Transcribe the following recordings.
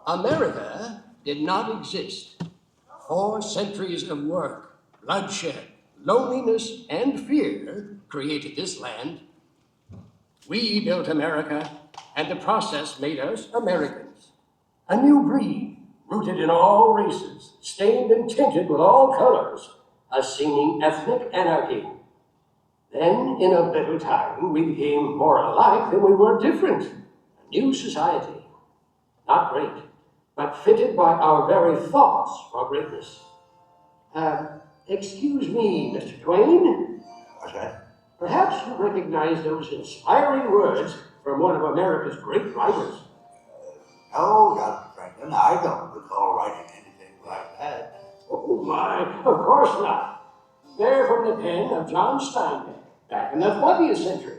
America did not exist. 4 centuries of work, bloodshed, loneliness, and fear created this land. We built America, and the process made us Americans. A new breed, rooted in all races, stained and tinted with all colors, a seeming ethnic anarchy. Then, in a little time, we became more alike than we were different. A new society. Not great, but fitted by our very thoughts for greatness. Excuse me, Mr. Twain. What's that? Perhaps you recognize those inspiring words from one of America's great writers. No, Dr. Franklin, I don't recall writing anything like that. Oh my, of course not. They're from the pen of John Steinbeck, back in the 20th century.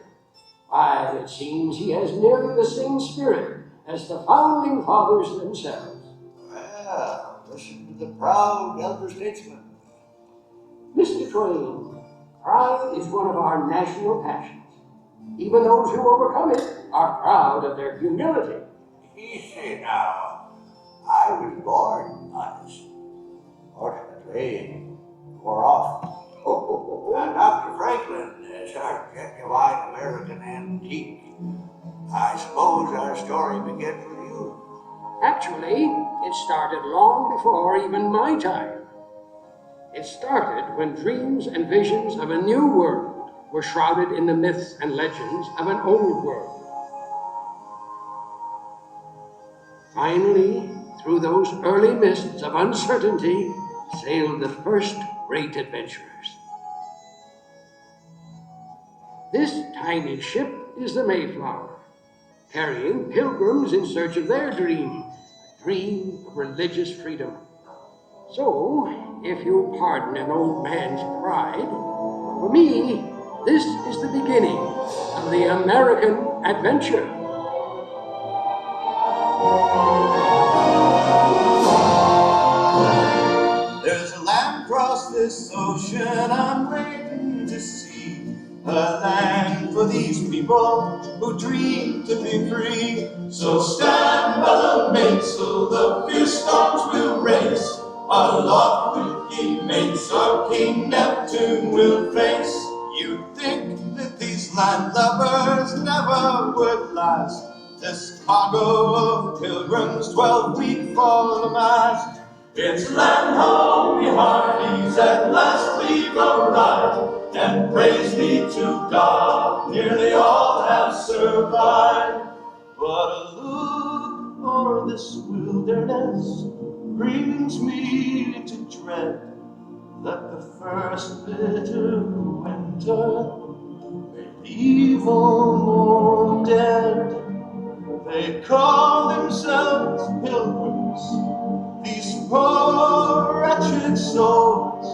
Why, it seems he has nearly the same spirit as the founding fathers themselves. Well, listen to the proud elder statesman. Mr. Twain, pride is one of our national passions. Even those who overcome it are proud of their humility. Easy now. I was born honest. Fortunately, wore off. And Dr. Franklin is our genuine American antique. I suppose our story begins with you. Actually, it started long before even my time. It started when dreams and visions of a new world were shrouded in the myths and legends of an old world. Finally, through those early mists of uncertainty, sailed the first great adventurers. This tiny ship is the Mayflower, carrying pilgrims in search of their dream, a dream of religious freedom. So, if you'll pardon an old man's pride, for me, this is the beginning of the American adventure. There's a land across this ocean I'm waiting to see. A land for these people who dream to be free. So stand by the mainsail, the fierce storms will race. Aloft with ye mates, our King Neptune will face. You'd think that these landlubbers never would last. This cargo of pilgrims, 12 weeks for the mast. It's land ho, we hearties, at last we've arrived, and praise be to God, nearly all have survived. But a look o'er this wilderness brings me to dread that the first bitter winter may leave all more dead. They call themselves pilgrims, these poor wretched souls,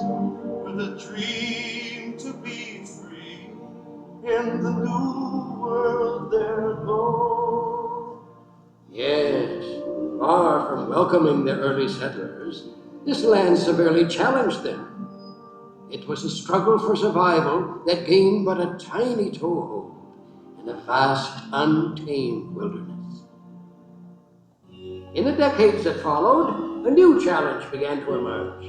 with a dream to be free in the new world they're going. Yes, far from welcoming the early settlers, this land severely challenged them. It was a struggle for survival that gained but a tiny toehold in a vast, untamed wilderness. In the decades that followed, a new challenge began to emerge.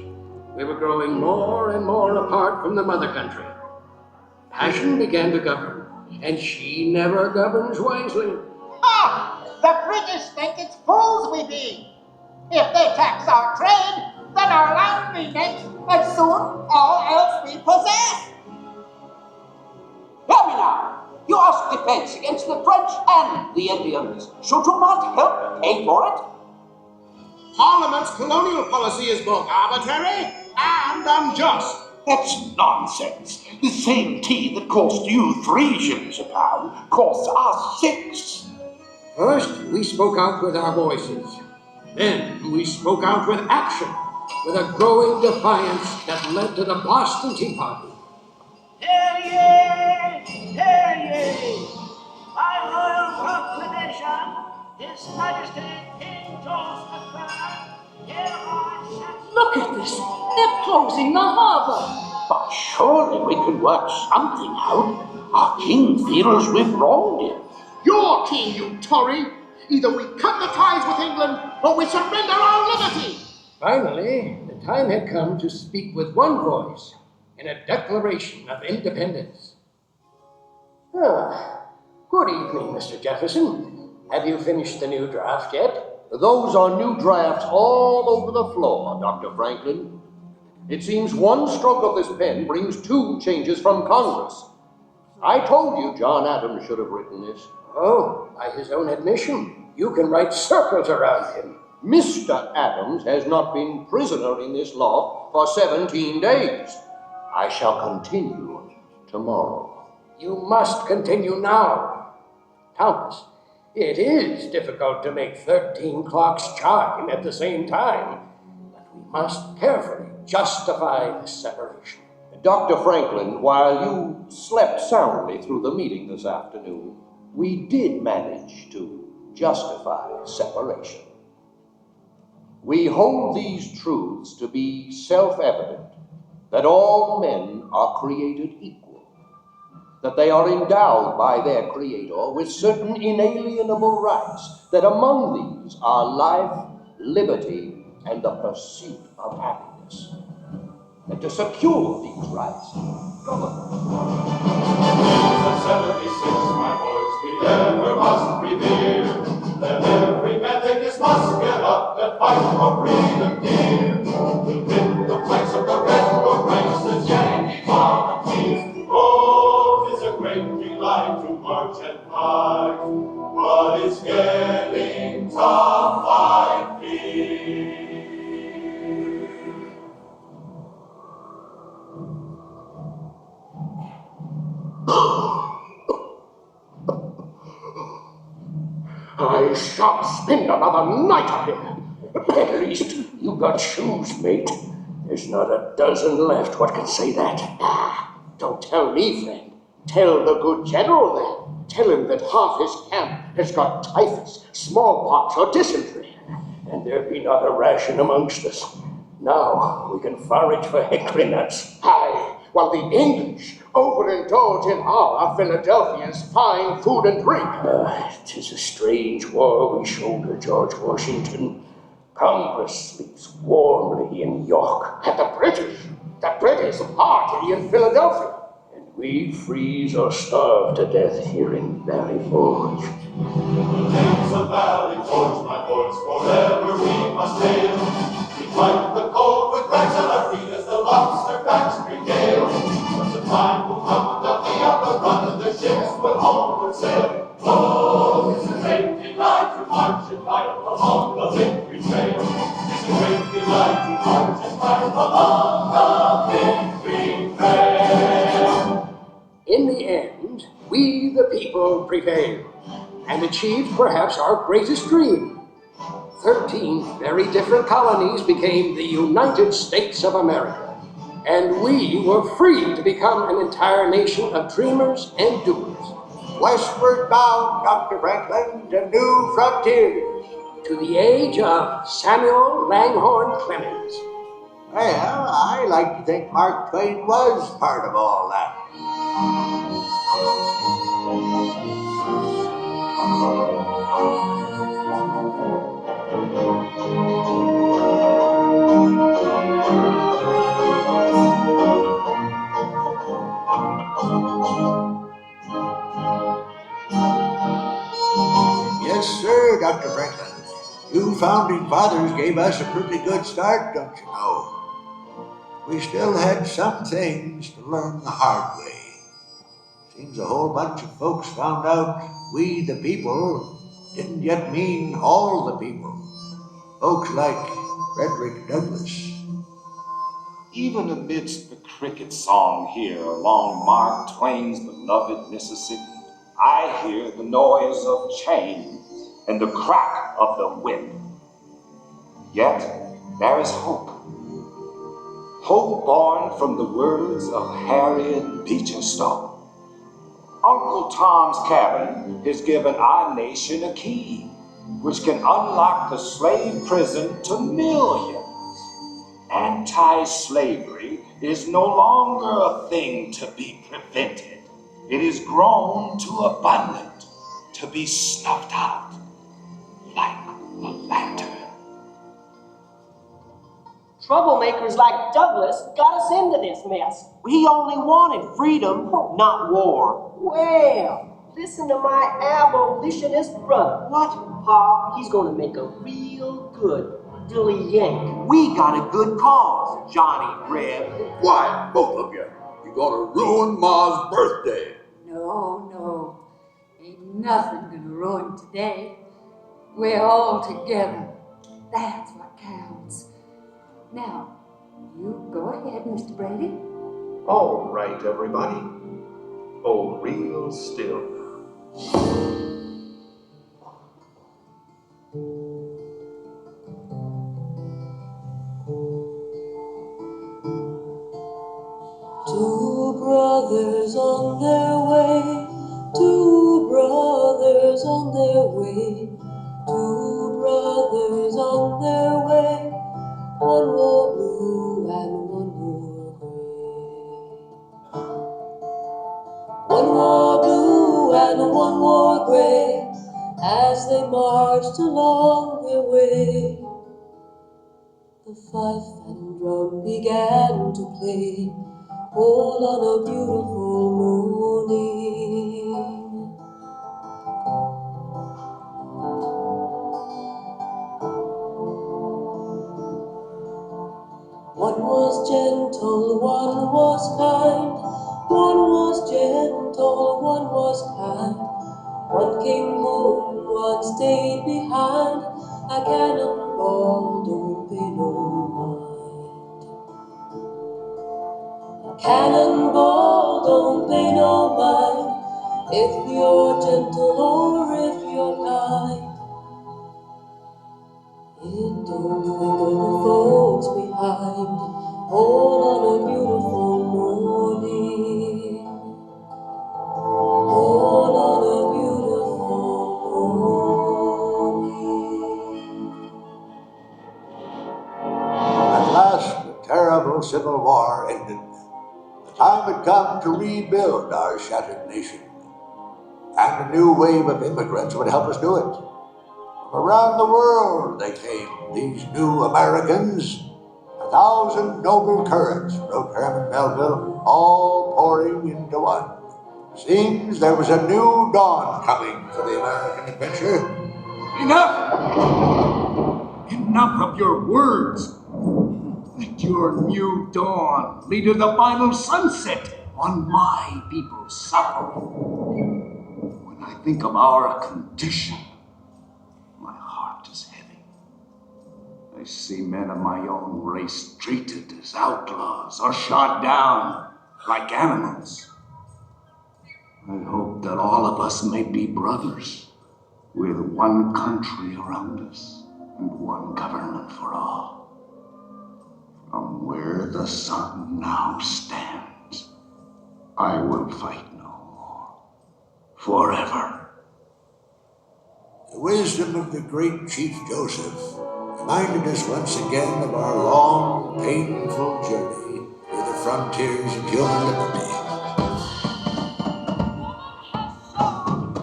We were growing more and more apart from the mother country. Passion began to govern, and she never governs wisely. Ha! The British think it's fools we be. If they tax our trade, then our land be next, and soon all else we possess. Hear me now. You ask defense against the French and the Indians. Should you not help pay for it? Parliament's colonial policy is both arbitrary and unjust. That's nonsense. The same tea that cost you 3 shillings a pound costs us 6. First, we spoke out with our voices. Then we spoke out with action, with a growing defiance that led to the Boston Tea Party. Hear ye! Hear ye! By royal proclamation, His Majesty King George III hereby sets... Look at this! They're closing the harbor! But surely we can work something out. Our king feels we've wronged him. Your king, you Tory! Either we cut the ties with England or we surrender our liberty. Finally, the time had come to speak with one voice in a declaration of independence. Good evening, Mr. Jefferson. Have you finished the new draft yet? Those are new drafts all over the floor, Dr. Franklin. It seems one stroke of this pen brings 2 changes from Congress. I told you John Adams should have written this. Oh, by his own admission, you can write circles around him. Mr. Adams has not been prisoner in this loft for 17 days. I shall continue tomorrow. You must continue now. Thomas, it is difficult to make 13 clocks chime at the same time, but we must carefully justify the separation. Dr. Franklin, while you slept soundly through the meeting this afternoon, we did manage to justify separation. We hold these truths to be self-evident, that all men are created equal, that they are endowed by their Creator with certain inalienable rights, that among these are life, liberty, and the pursuit of happiness. And to secure these rights, government. 76, my boys, we ever must revere. Let every man take his musket up and fight for freedom dear. We'll bid the flanks of the red or ranks as Yankee volunteers. Oh, 'tis a great delight to march and fight, but it's getting tough, I fear. I shan't spend another night up here. At least you got shoes, mate. There's not a dozen left what can say that. Don't tell me, friend. Tell the good general, then. Tell him that half his camp has got typhus, smallpox, or dysentery. And there be not a ration amongst us. Now we can forage for hickory nuts. Aye, while the English overindulge in our Philadelphia's fine food and drink. 'Tis a strange war we shoulder, George Washington. Congress sleeps warmly in York. And the British party in Philadelphia. And we freeze or starve to death here in Valley Forge. Names of Valley Forge, my boys, forever we must hail. We fight the cold with rags on our feet as the lobster backs regale. But the time will come that we have the run and the ships will homeward sail. Oh, it's a great delight to march and fight along the victory trail. It's a great delight to march and fight along the victory trail. In the end, we the people prevailed and achieved perhaps our greatest dream. 13 very different colonies became the United States of America, and we were free to become an entire nation of dreamers and doers. Westward bound, Dr. Franklin, to new frontiers. To the age of Samuel Langhorne Clemens. Well, I like to think Mark Twain was part of all that. Yes, sir, Dr. Franklin. You founding fathers gave us a pretty good start, don't you know? We still had some things to learn the hard way. Seems a whole bunch of folks found out we the people didn't yet mean all the people. Folks like Frederick Douglass. Even amidst the cricket song here along Mark Twain's beloved Mississippi, I hear the noise of chains and the crack of the whip. Yet there is hope. Hope born from the words of Harriet Beecher Stowe. Uncle Tom's Cabin has given our nation a key, which can unlock the slave prison to millions. Anti-slavery is no longer a thing to be prevented. It is grown too abundant to be snuffed out. like a lantern. Troublemakers like Douglas got us into this mess. He only wanted freedom, not war. Well, listen to my abolitionist brother. What? Pa, he's gonna make a real good dilly yank. We got a good cause, Johnny Reb. Why, both of you? You're gonna ruin Ma's birthday. No. Ain't nothing gonna ruin today. We're all together. That's what counts. Now, you go ahead, Mr. Brady. All right, everybody. Hold real still. Two brothers on their way, two brothers on their way, two brothers on their way, one wore blue and one wore gray. One wore blue and one wore gray, as they marched along their way. The fife and drum began to play, all on a beautiful morning. One was gentle, one was kind. One was gentle, one was kind. One came home, one stayed behind. A cannonball don't pay no mind. A cannonball don't pay no mind. If you're gentle or if you're kind. It don't think of the folks behind, all on a beautiful morning. All on a beautiful morning. At last, the terrible Civil War ended. The time had come to rebuild our shattered nation. And a new wave of immigrants would help us do it. From around the world they came, these new Americans. 1,000 noble currents, wrote Herman Melville, all pouring into one. Seems there was a new dawn coming for the American adventure. Enough! Enough of your words. Let your new dawn lead to the final sunset on my people's suffering. When I think of our condition, my heart is heavy. I see men of my own race treated as outlaws or shot down like animals. I hope that all of us may be brothers, with one country around us and one government for all. From where the sun now stands, I will fight no more, forever. The wisdom of the great Chief Joseph reminded us once again of our long, painful journey through the frontiers of human liberty.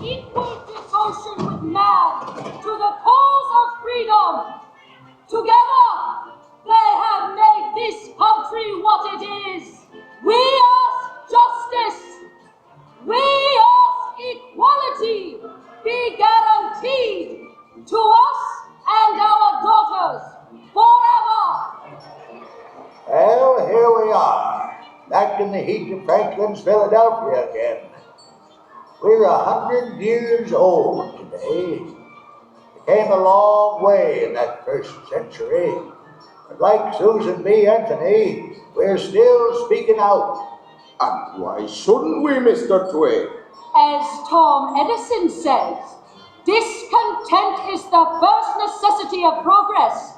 Equal devotion with man to the cause of freedom. Together, they have made this country what it is. We ask justice. We ask equality be guaranteed to us and our daughters forever. Well, here we are, back in the heat of Franklin's Philadelphia again. We're 100 years old today. We came a long way in that first century. But like Susan B. Anthony, we're still speaking out. And why shouldn't we, Mr. Twain? As Tom Edison says, discontent is the first necessity of progress.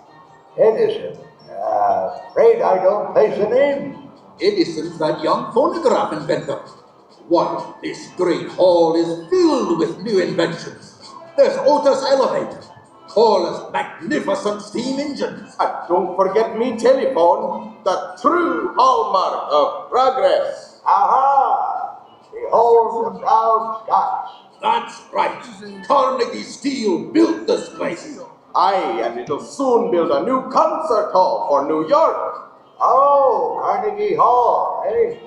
Edison? Afraid I don't place the name. Edison's that young phonograph inventor. Why, this great hall is filled with new inventions. There's Otis elevators, Paula's magnificent steam engines. And don't forget me telephone, the true hallmark of progress. Aha! The behold the proud Scots. That's right. Carnegie Steel built this place. Aye, and it'll soon build a new concert hall for New York. Oh, Carnegie Hall, eh?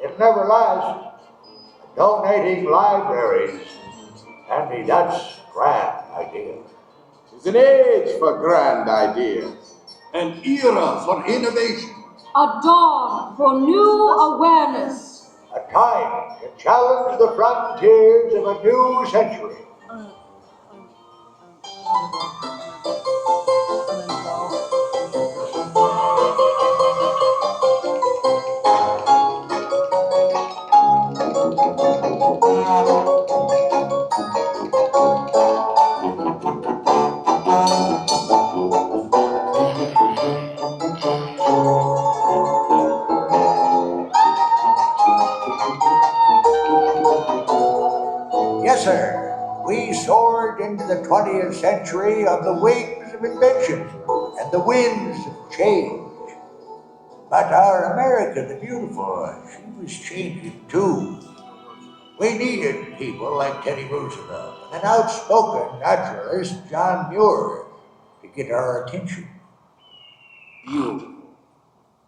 It'll never last. Donating libraries. Andy, that's a grand idea. It's an age for grand ideas. An era for innovation. A dawn for new awareness. A time to challenge the frontiers of a new century. Yes, sir. We soared into the 20th century on the wings of invention and the winds of change. But our America the Beautiful, she was changing too. We needed people like Teddy Roosevelt and an outspoken naturalist, John Muir, to get our attention. Beautiful.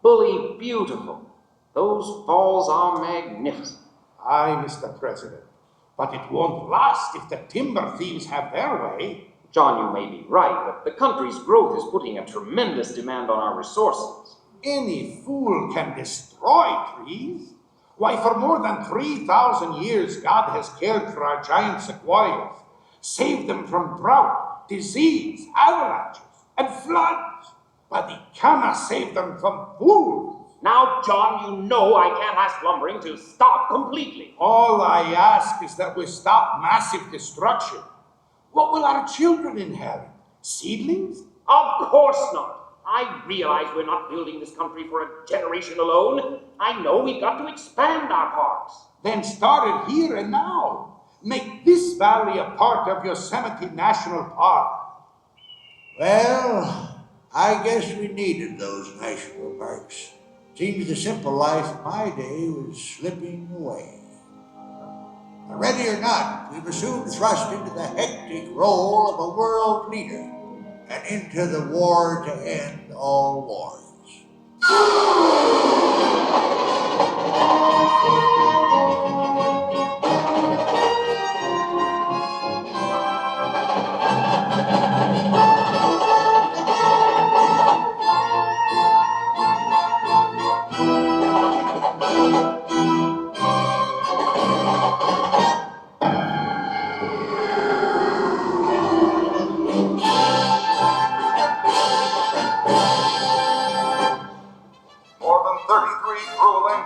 Bully beautiful. Those falls are magnificent. Aye, Mr. President. But it won't last if the timber thieves have their way. John, you may be right, but the country's growth is putting a tremendous demand on our resources. Any fool can destroy trees. Why, for more than 3,000 years, God has cared for our giant sequoias, saved them from drought, disease, avalanches, and floods. But he cannot save them from fools. Now, John, you know I can't ask lumbering to stop completely. All I ask is that we stop massive destruction. What will our children inherit? Seedlings? Of course not. I realize we're not building this country for a generation alone. I know we've got to expand our parks. Then start it here and now. Make this valley a part of Yosemite National Park. Well, I guess we needed those national parks. Seems the simple life of my day was slipping away. But ready or not, we were soon thrust into the hectic role of a world leader and into the war to end all wars.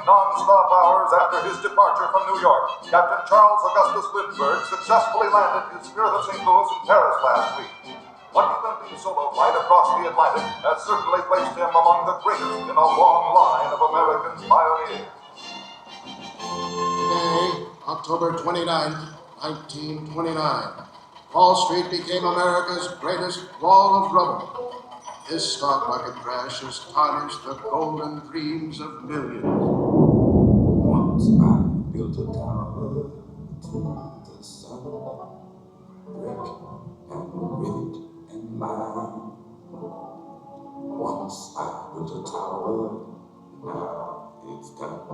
non-stop hours after his departure from New York, Captain Charles Augustus Lindbergh successfully landed his Spirit of St. Louis in Paris last week. Lucky Lindy's solo flight across the Atlantic has certainly placed him among the greatest in a long line of American pioneers. Today, October 29, 1929, Wall Street became America's greatest wall of rubble. This stock market crash has tarnished the golden dreams of millions. Once I built a tower to the sun, brick and rivet and lime. Once I built a tower, now it's done.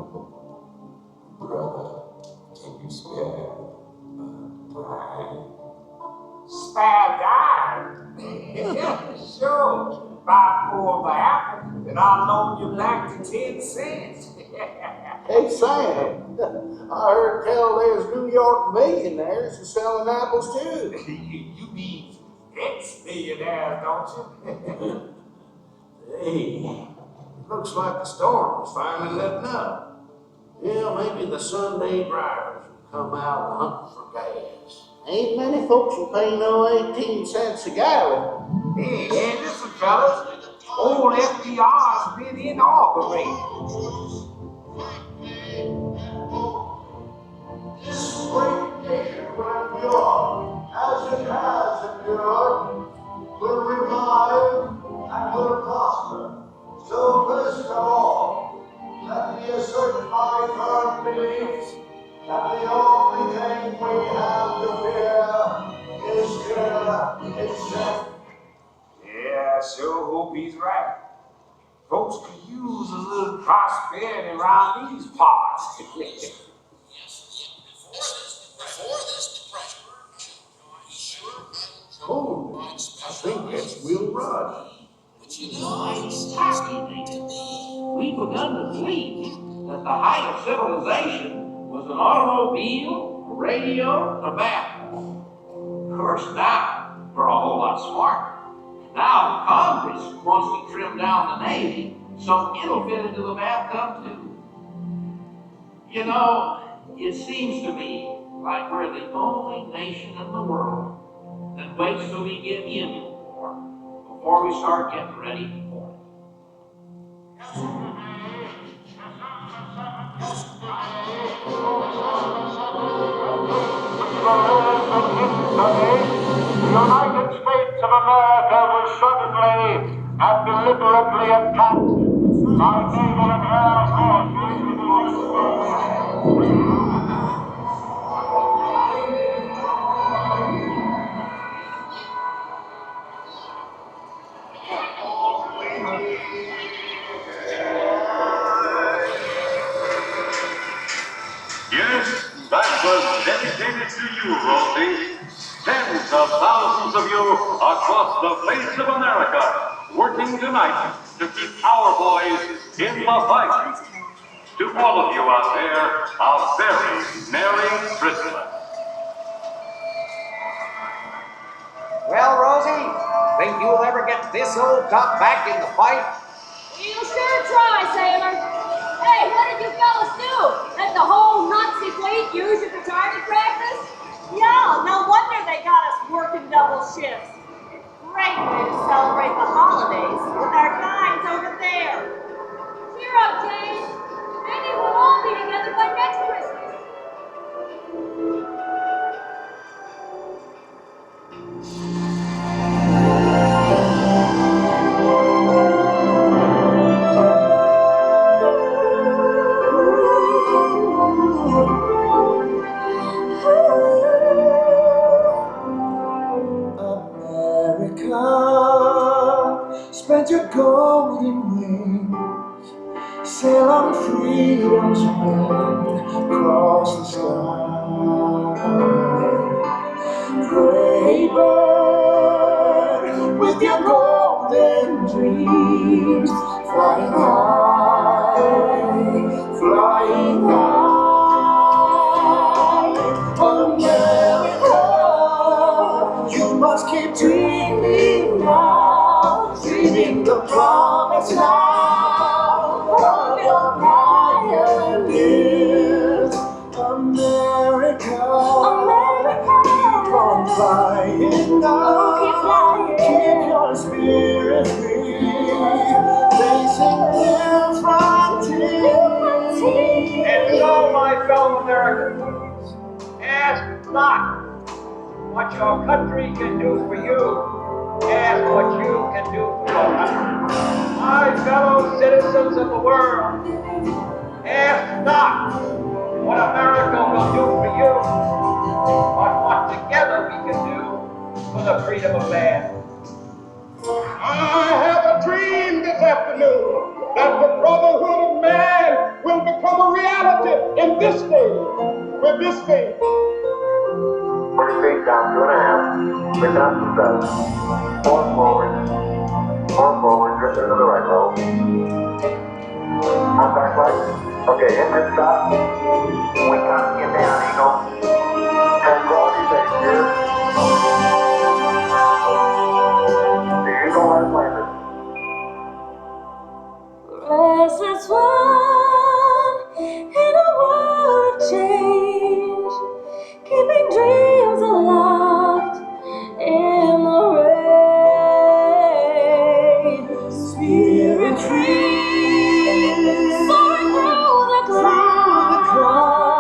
Brother, can you spare a dime? Spare dime? Sure. Buy 4 of the apple, and I'll loan you back to 10 cents. Hey, Sam, I heard tell there's New York millionaires selling apples too. You mean ex-millionaires, don't you? Hey, it looks like the storm is finally letting up. Yeah, maybe the Sunday drivers will come out and hunt for gas. Ain't many folks will pay no 18 cents a gallon. Hey, listen, fellas. Old FDR's been inaugurated. This great nation will endure, as it has endured, will revive and will prosper. So first of all, let me assert my firm belief And the only thing we have to fear is death. Yeah, I sure hope he's right. Folks could use a little prosperity around these parts. Oh, I think that's Will Rudd. We've begun to think that the height of civilization was an automobile, a radio, and a map. Of course, now we're a whole lot smarter. Now Congress wants to trim down the Navy so it'll fit into the bathtub too. You know, it seems to me like we're the only nation in the world that waits till we get in the war before we start getting ready for it. The United States of America was suddenly and deliberately attacked by naval and air Yes, that was dedicated to you, Rosie. Tens of thousands of you across the face of America working tonight to keep our boys in the fight. To all of you out there, a very Merry Christmas. Well, Rosie, think you'll ever get this old top back in the fight? We'll sure try, sailor. Hey, what did you fellas do? Let the whole Nazi fleet use your retirement practice? Yeah, no wonder they got us working double shifts. Great way to celebrate the holidays with our guys over there. Cheer up, Jane. Maybe we'll all be together by next Christmas. America, spread your golden wings, sail on freedom's wind across the sky. Brave bird, with your golden dreams, flying high, flying high. America, you must keep dreaming now, dreaming the promise now of your pioneers. America, keep on flying now, keep your spirit free, facing new frontiers. And so, my fellow Americans, ask not what your country can do for you, ask what you can do for your country. My fellow citizens of the world, ask not what America will do for you, but what together we can do for the freedom of man. I have a dream this afternoon that the brotherhood of man will become a reality in this state, with this state. 40 feet down, 2.5. Pick up some dust. 4 forward, drift into the right low. Contact light. Okay, engine stop. We can't get down, Eagle. Tranquility base here. The Eagle has landed. Restless one in a world of change, keeping dreams aloft in the rain. Spirit free, soaring through the clouds.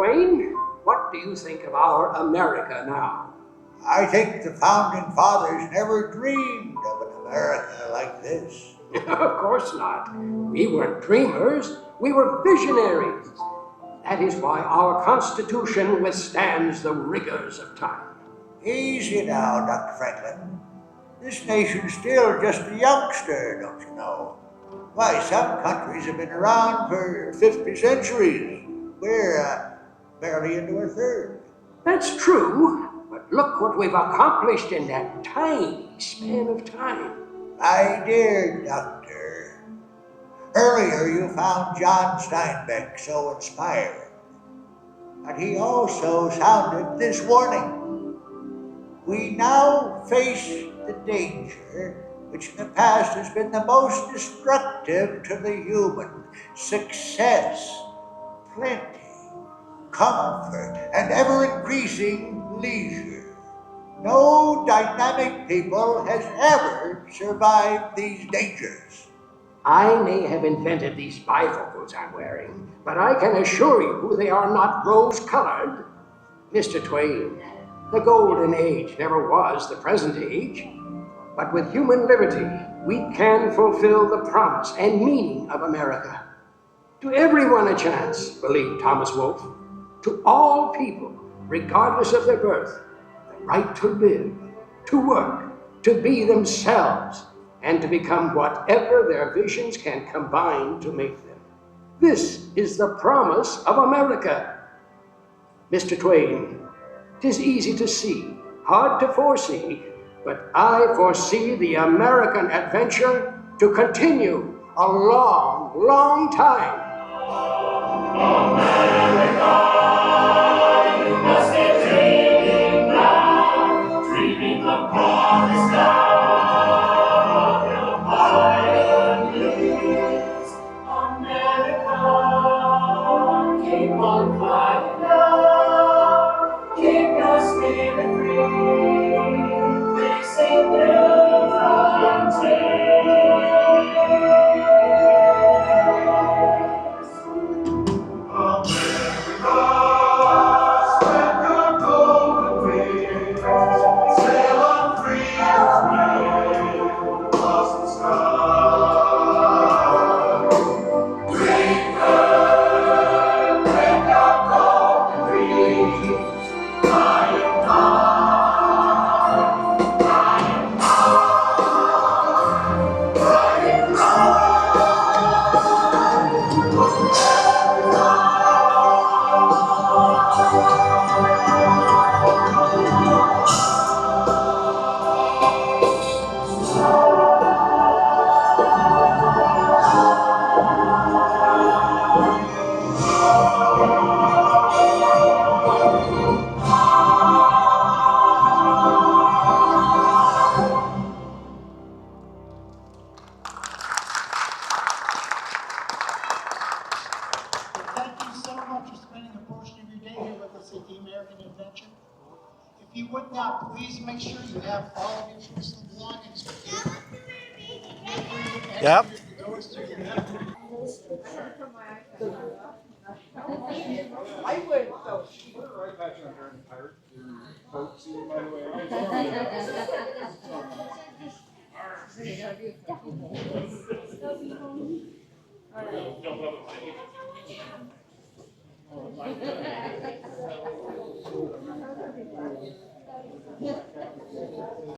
Twain, what do you think of our America now? I think the founding fathers never dreamed of an America like this. Of course not. We weren't dreamers, we were visionaries. That is why our Constitution withstands the rigors of time. Easy now, Dr. Franklin. This nation's still just a youngster, don't you know? Why, some countries have been around for 50 centuries. We're barely into our third. That's true, but look what we've accomplished in that tiny span of time. My dear doctor, earlier you found John Steinbeck so inspiring, but he also sounded this warning. We now face the danger which in the past has been the most destructive to the human: success, plenty, comfort, and ever-increasing leisure. No dynamic people has ever survived these dangers. I may have invented these bifocals I'm wearing, but I can assure you they are not rose-colored. Mr. Twain, the golden age never was the present age, but with human liberty, we can fulfill the promise and meaning of America. To everyone a chance, believed Thomas Wolfe. To all people, regardless of their birth, the right to live, to work, to be themselves, and to become whatever their visions can combine to make them. This is the promise of America. Mr. Twain, 'tis easy to see, hard to foresee, but I foresee the American adventure to continue a long, long time. America, you must be dreaming now, dreaming the promised land of pioneers. America, keep on flying now, keep your spirit free, facing new frontiers. Yep. I would, so she would right back on her entire folks, by the way.